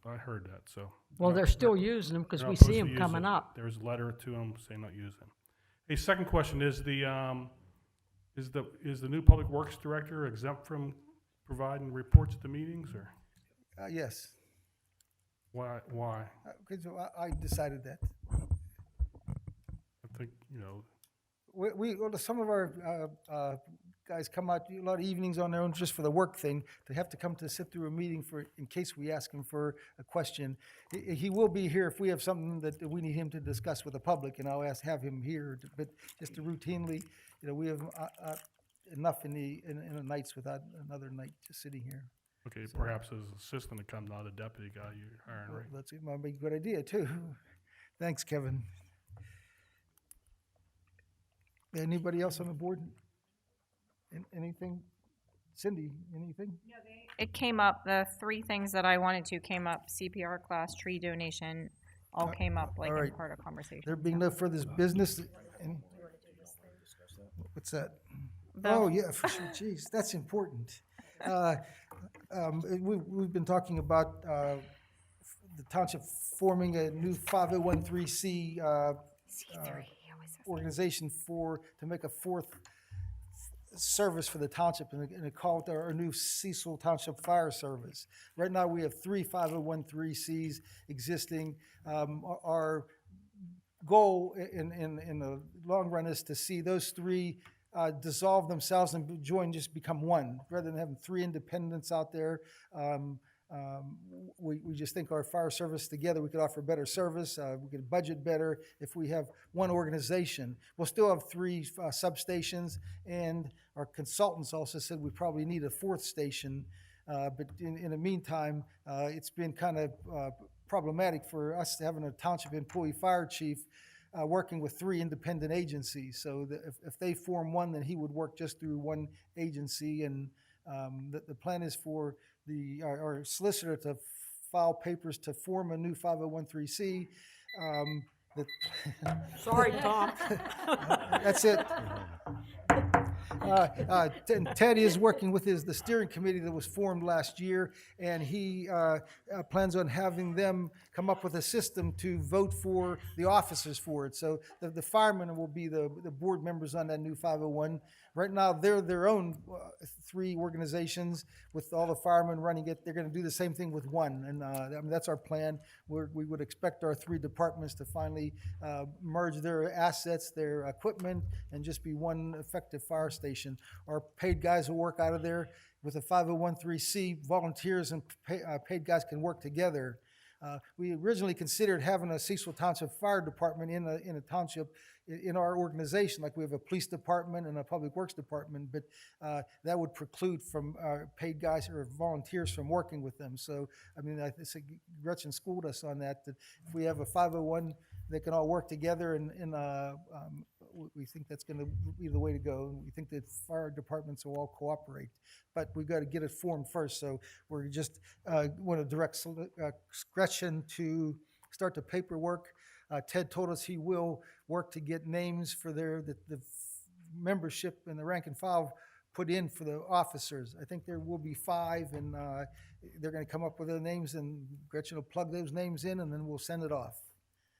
Speaker 3: I heard that. So
Speaker 10: Well, they're still using them because
Speaker 3: they're
Speaker 10: we
Speaker 3: not
Speaker 10: see
Speaker 3: supposed to
Speaker 10: them
Speaker 3: use
Speaker 10: coming
Speaker 3: it.
Speaker 10: up.
Speaker 3: There's a letter to them saying not use them. Hey, second question is the new public works director exempt from providing reports at the meetings, or
Speaker 1: Yes,
Speaker 3: why?
Speaker 1: because I decided that.
Speaker 3: I think
Speaker 1: Some of our guys come out a lot of evenings on their own just for the work thing. They have to come to sit through a meeting in case we ask him for a question. He will be here if we have something that we need him to discuss with the public, and I'll have him here. But just to routinely, we have enough in the nights without another night just sitting here.
Speaker 3: Okay, perhaps as assistant to come, not a deputy guy you're hiring, right?
Speaker 1: That's might be a good idea too. Thanks, Kevin. Anybody else on the board? Anything? Cindy, anything?
Speaker 7: It came up, the three things that I wanted to came up, CPR class, tree donation, all came up like
Speaker 1: all
Speaker 7: in
Speaker 1: right.
Speaker 7: part of conversation.
Speaker 1: There being no further business. What's that?
Speaker 7: The-
Speaker 1: Oh, yeah, for sure. Jeez, that's important. We've been talking about the township forming a new 5013C organization to make a fourth service for the township, and they call it our new Cecil Township Fire Service. Right now, we have 3 5013Cs existing. Our goal in the long run is to see those 3 dissolve themselves and just become one, rather than having 3 independents out there. We just think our fire service together, we could offer better service, we could budget better if we have one organization. We'll still have 3 substations, and our consultants also said we probably need a 4th station. But in the meantime, it's been kind of problematic for us having a township employee fire chief working with 3 independent agencies. So that if they form one, then he would work just through one agency. And the plan is for our solicitor to file papers to form a new 5013C.
Speaker 10: Sorry, Tom.
Speaker 1: That's it. Ted is working with the steering committee that was formed last year, and he plans on having them come up with a system to vote for the officers for it. So the firemen will be the board members on that new 501. Right now, they're their own 3 organizations with all the firemen running it. They're going to do the same thing with one, and that's our plan. We would expect our 3 departments to finally merge their assets, their equipment, and just be one effective fire station. Our paid guys will work out of there. With a 5013C, volunteers and paid guys can work together. We originally considered having a Cecil Township Fire Department in a township in our organization, like we have a police department and a public works department, but that would preclude from our paid guys or volunteers from working with them. So, I mean, I think Gretchen schooled us on that if we have a 501, they can all work together, and we think that's going to be the way to go. We think that fire departments will all cooperate, but we've got to get it formed first. So we're just want to direct Gretchen to start the paperwork. Ted told us he will work to get names for the membership and the rank and file put in for the officers. I think there will be 5, and they're going to come up with their names, and Gretchen will plug those names in, and then we'll send it off.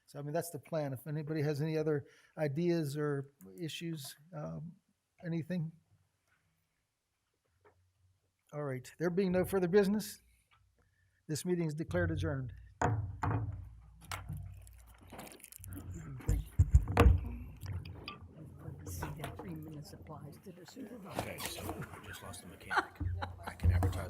Speaker 1: So, I mean, that's the plan. If anybody has any other ideas or issues, anything? All right, there being no further business, this meeting is declared adjourned.
Speaker 10: See that 3 minutes applies to the supervisor.
Speaker 4: Okay, so I just lost the mechanic. I can advertise.